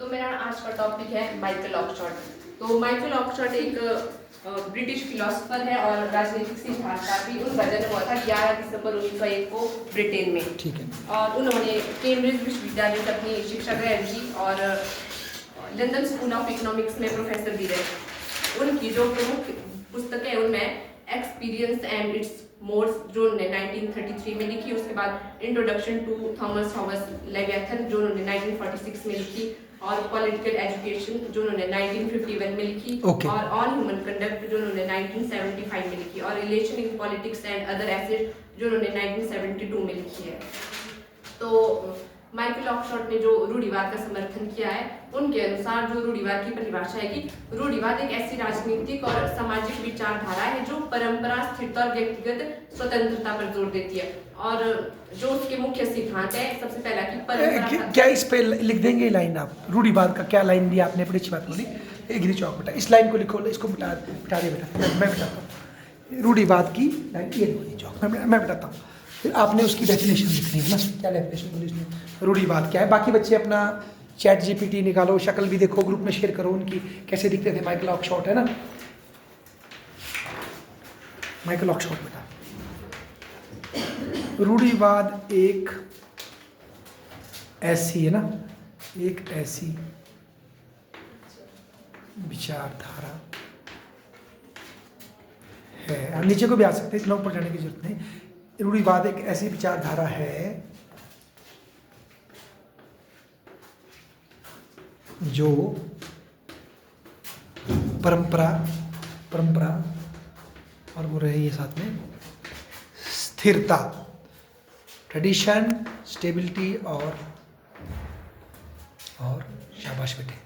तो मेरा आज का टॉपिक है माइकल ऑक्सफोर्ड। तो माइकल ऑक्सफोर्ड एक ब्रिटिश फिलोसोफर है और राजनीतिक सिद्धांतकार भी। उनका जन्म हुआ था 11 दिसंबर 1901 को ब्रिटेन में। ठीक है। और उन्होंने कैम्ब्रिज विश्वविद्यालय से अपनी शिक्षा ग्रहण की और लंदन स्कूल ऑफ इकोनॉमिक्स में प्रोफेसर भी रहे। उनकी जो प्रमुख पुस्तकें हैं उनमें एक्सपीरियंस एंड इट्स मोड्स जो उन्होंने 1933 में लिखी। उसके बाद इंट्रोडक्शन टू थॉमस हॉबस लेवियाथन जो उन्होंने 1946 में लिखी, और पॉलिटिकल एजुकेशन जो उन्होंने 1951 में लिखी, और ऑन ह्यूमन कंडक्ट जो उन्होंने 1975 में लिखी, और relation in politics and other asset जो उन्होंने 1972 में लिखी है। तो माइकल ऑक्सफोर्ड ने जो रूढ़िवाद का समर्थन किया है, उनके अनुसार जो रूढ़िवाद की परिभाषा है कि रूढ़िवाद एक ऐसी राजनीतिक और सामाजिक विचारधारा है जो परंपरा, स्थिरता और व्यक्तिगत स्वतंत्रता पर जोर देती है। और जो उसके मुख्य सिद्धांत है, सबसे पहला कि परंपरा क्या इस पे लिख देंगे लाइन आप? रूढ़िवाद का क्या लाइन दी आपने? बड़ी अच्छी बात बोली। गिरी चौक बेटा, इस लाइन को लिखो, इसको बिठा दे बेटा, मैं बिठाता हूँ। रूढ़िवाद की लाइन ये गिरी चौक मैं बिठाता हूँ। फिर आपने उसकी डेफिनेशन लिखनी है ना, क्या डेफिनेशन बोली उसने, रूढ़िवाद क्या है। बाकी बच्चे अपना चैट जीपीटी निकालो, शक्ल भी देखो, ग्रुप में शेयर करो उनकी, कैसे दिखते थे माइकल ऑक्सफोर्ड, है ना। माइकल ऑक्सफोर्ड बेटा, रूढ़िवाद एक ऐसी है ना, एक ऐसी विचारधारा है, आप नीचे को भी आ सकते हैं, लोग पर जाने की जरूरत नहीं। रूढ़िवाद एक ऐसी विचारधारा है जो परंपरा और वो रहे ये साथ में स्थिरता, ट्रेडिशन, स्टेबिलिटी और शाबाश बेटे,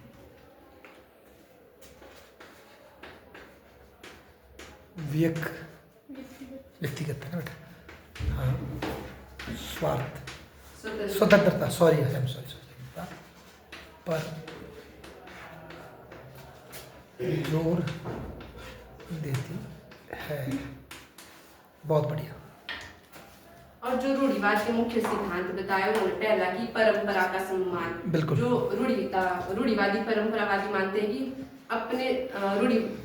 व्यक्तिगत है ना बेटा, हाँ, स्वतंत्रता, सॉरी स्वतंत्रता पर जोर देती है। बहुत बढ़िया। और जो रूढ़िवाद के मुख्य सिद्धांत बताए उन्होंने, पहला कि परंपरा का सम्मान। बिल्कुल। जो रूढ़िवादी परंपरावादी मानते हैं कि अपने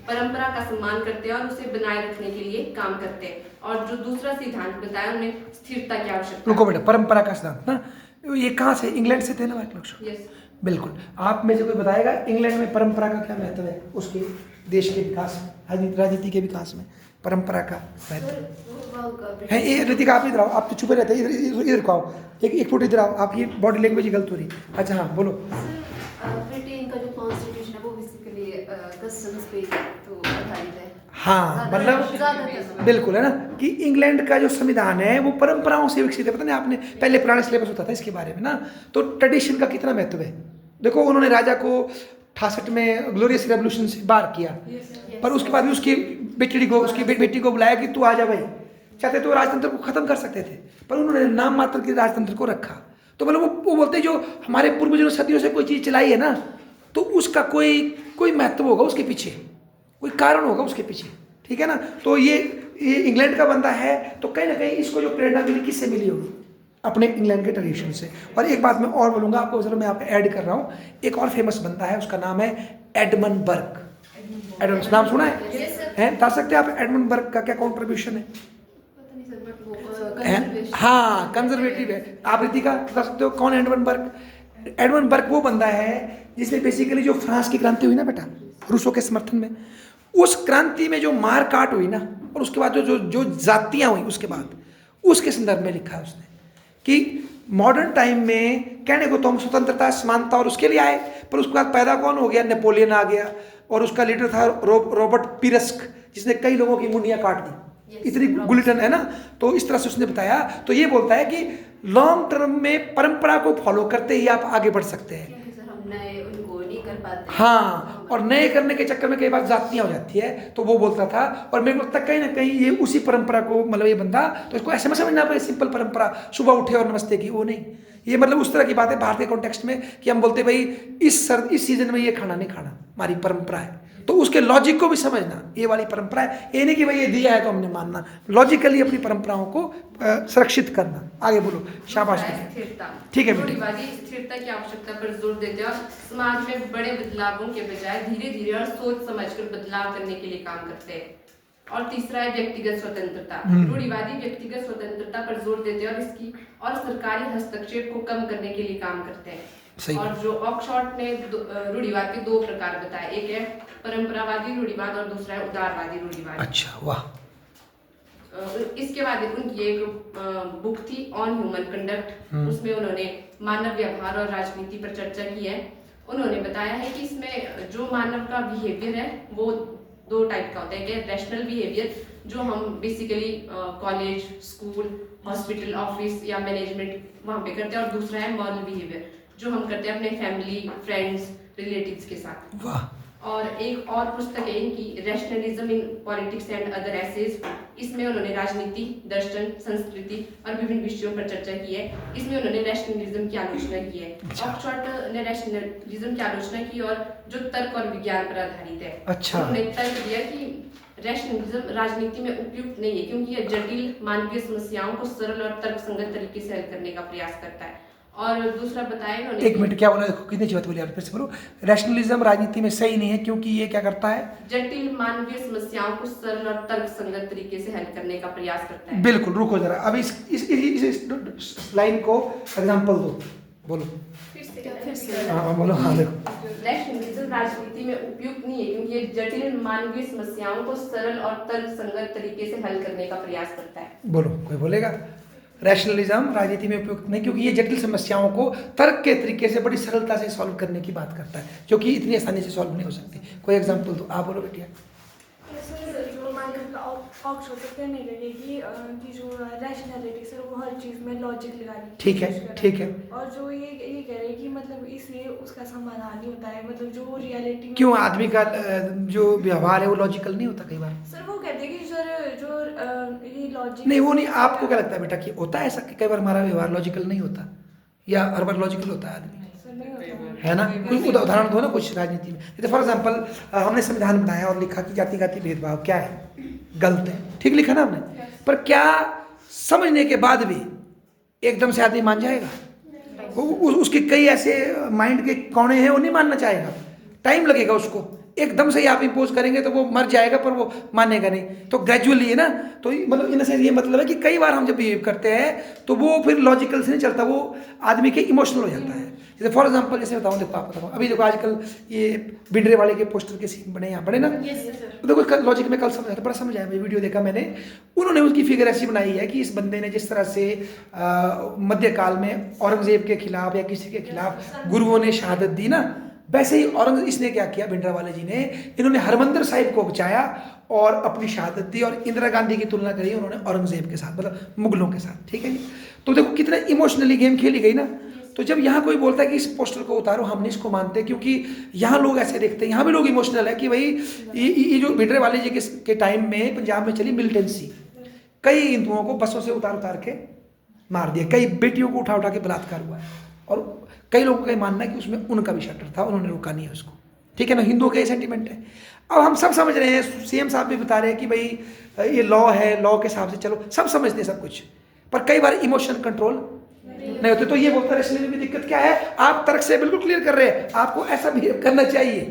परंपरा का सम्मान करते हैं और उसे बनाए रखने के लिए काम करते हैं। और जो दूसरा सिद्धांत बताया उन्हें स्थिरता की आवश्यकता। रुको बेटा, परंपरा का सिद्धांत ना, ये कहाँ से? इंग्लैंड से थे ना माइकल ऑक्सफोर्ड? यस बिल्कुल। आप में से कोई बताएगा इंग्लैंड में परंपरा का क्या महत्व है, उसके देश के विकास, राजनीति के विकास में परंपरा का महत्व है? ये ऋतिका आप इधर आओ, आप तो छुपे रहते हैं, इधर को आओ, एक फुट इधर आओ, आपकी बॉडी लैंग्वेज गलत हो रही है। अच्छा हाँ बोलो। ब्रिटेन का जो कॉन्स्टिट्यूशन है वो बेसिकली कस्टम्स पे तो आधारित है। हाँ मतलब बिल्कुल है ना, कि इंग्लैंड का जो संविधान है वो परंपराओं से विकसित है। पता नहीं आपने, पहले पुराने सिलेबस होता था इसके बारे में ना, तो ट्रेडिशन का कितना महत्व है। देखो उन्होंने राजा को 68 में ग्लोरियस रेवोल्यूशन से बाहर किया, पर उसके बाद भी उसकी बेटी को बुलाया कि तू आ जा भाई। चाहते तो राजतंत्र को खत्म कर सकते थे, पर उन्होंने नाम मात्र के राजतंत्र को रखा। तो मतलब वो बोलते जो हमारे पूर्वजों ने सदियों से कोई चीज़ चलाई है ना, तो उसका कोई महत्व होगा उसके पीछे, कोई कारण होगा उसके पीछे, ठीक है ना। तो ये इंग्लैंड का बंदा है, तो कहीं ना कहीं इसको जो प्रेरणा मिली किससे मिली होगी? अपने इंग्लैंड के ट्रेडिशन से। और एक बात मैं और बोलूँगा आपको, चलो मैं आप ऐड कर रहा हूँ, एक और फेमस बंदा है, उसका नाम है एडमंड बर्ग। एडमंड नाम सुना है? बता सकते हैं आप एडमंड बर्ग का क्या कॉन्ट्रीब्यूशन है? हाँ कंजर्वेटिव है। आप ऋतिका बता सकते हो कौन है एडमंड बर्ग? एडमंड बर्ग वो बंदा है जिसने बेसिकली जो फ्रांस की क्रांति हुई ना बेटा, रूसों के समर्थन में, उस क्रांति में जो मार काट हुई ना, और उसके बाद जो जातियाँ हुई उसके बाद, उसके संदर्भ में लिखा है उसने कि मॉडर्न टाइम में कहने को तो हम स्वतंत्रता, समानता और उसके लिए आए, पर उसके बाद पैदा कौन हो गया? नेपोलियन आ गया, और उसका लीडर था रॉबर्ट पिरस्क, जिसने कई लोगों की मुंडियाँ काट दी। इतनी गुलिटन है ना, तो इस तरह से उसने बताया। तो ये बोलता है कि लॉन्ग टर्म में परंपरा को फॉलो करते ही आप आगे बढ़ सकते हैं। हाँ, और नए करने के चक्कर में कई बार जातियाँ हो जाती है, तो वो बोलता था। और मेरे को लगता है कहीं ना कहीं ये उसी परंपरा को, मतलब ये बंदा, तो इसको ऐसे में समझना पड़े सिंपल परंपरा, सुबह उठे और नमस्ते की, वो नहीं। ये मतलब उस तरह की बात है भारतीय कॉन्टेक्स्ट में कि हम बोलते भाई इस सीजन में ये खाना नहीं खाना, हमारी परंपरा है। तो उसके लॉजिक को भी समझना, ये वाली परंपरा है, ये नहीं कि भाई ये दिया है तो हमने मानना, लॉजिकली अपनी परंपराओं को सुरक्षित करना। आगे बोलो, शाबाश दूसरा है बेटे। स्थिरता। ठीक है बेटे। रूढ़िवादी स्थिरता की आवश्यकता पर जोर देते हैं और समाज में बड़े बदलावों के बजाय धीरे धीरे और सोच समझकर बदलाव करने के लिए काम करते हैं। और तीसरा है व्यक्तिगत स्वतंत्रता। रूढ़िवादी व्यक्तिगत स्वतंत्रता पर जोर देते हैं और इसकी और सरकारी हस्तक्षेप को कम करने के लिए काम करते हैं। सही और जो ऑक्सफोर्ड ने रूढ़िवाद के दो प्रकार बताए, एक है परंपरावादी रूढ़िवाद और दूसरा है उदारवादी रूढ़िवाद। अच्छा, वाह। इसके बाद उनकी एक बुक थी ऑन ह्यूमन कंडक्ट, उसमें उन्होंने मानव व्यवहार और राजनीति पर चर्चा की है। उन्होंने बताया है कि इसमें जो मानव का बिहेवियर है वो दो टाइप का होता है। कि रैशनल बिहेवियर जो हम basically college, school, hospital, office या मैनेजमेंट वहाँ पे करते हैं, और दूसरा है मॉरल बिहेवियर जो हम करते हैं अपने फैमिली, फ्रेंड्स, रिलेटिव्स के साथ। वाह। और एक और पुस्तक है इनकी, rationalism in politics and other essays. इसमें उन्होंने राजनीति, दर्शन, संस्कृति और विभिन्न विषयों पर चर्चा की है। इसमें उन्होंने रैशनलिज्म की आलोचना की है। ऑक्सफोर्ड ने रैशनलिज्म की आलोचना की और जो तर्क और विज्ञान पर आधारित है। अच्छा। उन्होंने तर्क दिया कि रैशनलिज्म राजनीति में उपयुक्त नहीं है क्योंकि यह जटिल मानवीय समस्याओं को सरल और तर्कसंगत तरीके से हल करने का प्रयास करता है। और दूसरा बताया इन्होंने, एक मिनट, क्या बोला? देखो कितनी अच्छी बात बोली आप, फिर से बोलो। रैशनलिज्म राजनीति में सही नहीं है क्योंकि ये क्या करता है? जटिल मानवीय समस्याओं को सरल और तर्कसंगत तरीके से हल करने का प्रयास करता है। बिल्कुल, रुको जरा, अब इस लाइन को एग्जांपल दो, बोलो। फिर से हाँ बोलो। हाँ देखो, रैशनलिज्म राजनीति में उपयुक्त नहीं है क्योंकि ये जटिल मानवीय समस्याओं को सरल और तर्कसंगत तरीके से हल करने का प्रयास करता है। बोलो, कोई बोलेगा? रैशनलिज्म राजनीति में उपयुक्त नहीं क्योंकि ये जटिल समस्याओं को तर्क के तरीके से बड़ी सरलता से सॉल्व करने की बात करता है, जो कि इतनी आसानी से सॉल्व नहीं हो सकती। कोई एग्जांपल दो, आप बोलो बेटिया। ऑक्सफोर्ड तो कहने लगे कि जो रैशनैलिटी सर वो हर चीज़ में लॉजिक लगाने की ठीक है, कोशिश करें। ठीक है। और जो ये कह रहे हैं कि मतलब इससे उसका समाधान नहीं होता है, मतलब जो रियलिटी में क्यों? आदमी का जो व्यवहार है वो लॉजिकल नहीं होता कई बार? सर वो कहते हैं कि सर जो ये लॉजिक नहीं, वो नहीं। आपको क्या लगता है बेटा कि होता है ऐसा कि कई बार हमारा व्यवहार लॉजिकल नहीं होता, या हर बार लॉजिकल होता है आदमी? सर नहीं होता है ना? कुछ उदाहरण दो ना कुछ राजनीति में। जैसे फॉर एग्जाम्पल हमने संविधान बनाया और लिखा कि जाति जाति भेदभाव क्या है, गलत है, ठीक लिखा ना हमने, पर क्या समझने के बाद भी एकदम से आदमी मान जाएगा? उसके कई ऐसे माइंड के कोने हैं, वो नहीं मानना चाहेगा, टाइम लगेगा उसको। एकदम से ही आप इम्पोज करेंगे तो वो मर जाएगा, पर वो मानेगा नहीं। तो ग्रेजुअली है ना, तो मतलब इन सेंस ये मतलब है कि कई बार हम जब बिहेव करते हैं तो वो फिर लॉजिकल से नहीं चलता, वो आदमी के इमोशनल हो जाता है। जैसे फॉर एग्जांपल, जैसे बताऊँ, देखो आप बताओ, अभी देखो आजकल ये भिंडरे वाले के पोस्टर के सीन बने, यहाँ बने ना, देखो लॉजिक में कल समझ आया, बड़ा समझ आया, वीडियो देखा मैंने। उन्होंने उसकी फिगर ऐसी बनाई है कि इस बंदे ने जिस तरह से मध्यकाल में औरंगजेब के खिलाफ या किसी के खिलाफ गुरुओं ने शहादत दी ना, वैसे ही इसने क्या किया, भिंडरा वाले जी ने, इन्होंने हरमंदिर साहिब को बचाया और अपनी शहादत दी, और इंदिरा गांधी की तुलना करी उन्होंने औरंगजेब के साथ, मतलब मुगलों के साथ। ठीक है जी? तो देखो कितना इमोशनली गेम खेली गई ना। तो जब यहाँ कोई बोलता है कि इस पोस्टर को उतारो, हम नहीं इसको मानते क्योंकि यहाँ लोग ऐसे देखते हैं, यहाँ भी लोग इमोशनल है कि भाई ये जो भिंडरे वाले जी के टाइम में पंजाब में चली मिलिटेंसी, कई हिंदुओं को बसों से उतार के मार दिया, कई बेटियों को उठा के बलात्कार हुआ है, और कई लोगों का मानना है कि उसमें उनका भी शटर था, उन्होंने रोका नहीं है उसको। ठीक है ना? हिंदुओं का ये सेंटीमेंट है। अब हम सब समझ रहे हैं, सीएम साहब भी बता रहे हैं कि भाई ये लॉ है, लॉ के हिसाब से चलो, सब समझते हैं सब कुछ, पर कई बार इमोशन कंट्रोल नहीं होते। तो ये बोलता है इसलिए भी दिक्कत क्या है, आप तर्क से बिल्कुल क्लियर कर रहे हैं, आपको ऐसा बिहेव करना चाहिए,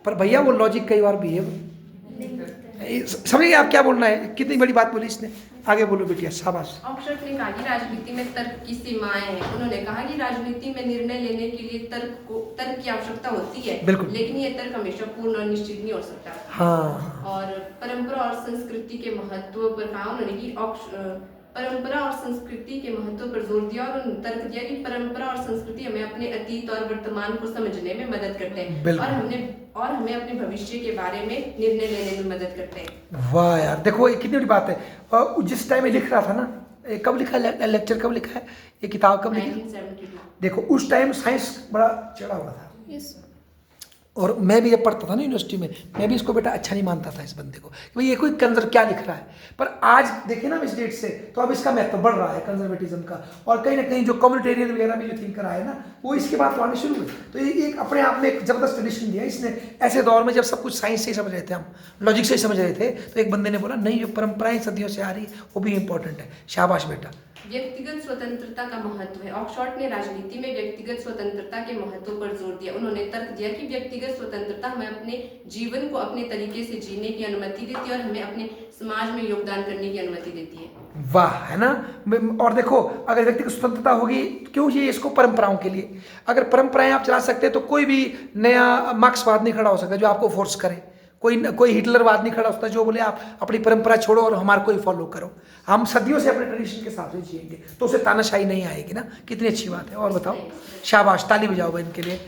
पर भैया वो लॉजिक कई बार बिहेव, समझिए आप क्या बोलना है, कितनी बड़ी बात बोली इसने। आगे बोलो बेटिया, शाबाश। ऑक्सफोर्ड ने कहा कि राजनीति में तर्क की सीमाएं हैं। उन्होंने कहा कि राजनीति में निर्णय लेने के लिए तर्क की आवश्यकता होती है, बिल्कुल, लेकिन ये तर्क हमेशा पूर्ण और निश्चित नहीं हो सकता। हाँ। और परंपरा और संस्कृति के महत्व पर कहा उन्होंने कि परंपरा और संस्कृति के महत्व पर जोर दिया, और उन्होंने तर्क दिया कि परंपरा और संस्कृति हमें अपने अतीत और वर्तमान को समझने में मदद करते हैं, और हमें अपने भविष्य के बारे में निर्णय लेने में मदद करते हैं। वाह यार, देखो ये कितनी बड़ी बात है। और जिस टाइम में लिख रहा था ना, कब लिखा है लेक्चर, कब लिखा है ये किताब, कब लिखी? 1972। देखो उस टाइम साइंस बड़ा चढ़ा हुआ था, और मैं भी जब पढ़ता था ना यूनिवर्सिटी में, मैं भी इसको बेटा अच्छा नहीं मानता था इस बंदे को कि भाई ये कोई कंजर क्या लिख रहा है। पर आज देखें ना इस डेट से तो अब इसका महत्व बढ़ रहा है कंजर्वेटिज्म का, और कहीं ना कहीं जो कम्युनिटेरियन वगैरह भी जो थिंकर आए ना वो इसके बाद तो आने शुरू हुए। तो ये एक अपने आप में एक जबरदस्त ट्रेडिशन दिया इसने। ऐसे दौर में जब सब कुछ साइंस से ही समझ रहे थे, हम लॉजिक से ही समझ रहे थे, तो एक बंदे ने बोला नहीं जो परंपराएं सदियों से आ रही वो भी इंपॉर्टेंट है। शाबाश बेटा। व्यक्तिगत स्वतंत्रता का महत्व है। ऑक्सफोर्ड ने राजनीति में व्यक्तिगत स्वतंत्रता के महत्व पर जोर दिया। उन्होंने तर्क दिया कि व्यक्तिगत स्वतंत्रता हमें अपने जीवन को अपने तरीके से जीने की अनुमति देती है और हमें अपने समाज में योगदान करने की अनुमति देती है। वाह, है ना। और देखो अगर व्यक्तिगत स्वतंत्रता होगी क्यों चाहिए इसको? परंपराओं के लिए। अगर परंपराएं आप चला सकते हैं तो कोई भी नया मार्क्सवाद नहीं खड़ा हो सकता जो आपको फोर्स करे, कोई हिटलरवाद नहीं खड़ा होता जो बोले आप अपनी परंपरा छोड़ो और हमारा कोई फॉलो करो। हम सदियों से अपने ट्रेडिशन के हिसाब से जिएंगे तो उसे तानाशाही नहीं आएगी ना। कितनी अच्छी बात है। और बताओ, शाबाश, ताली बजाओ इनके लिए।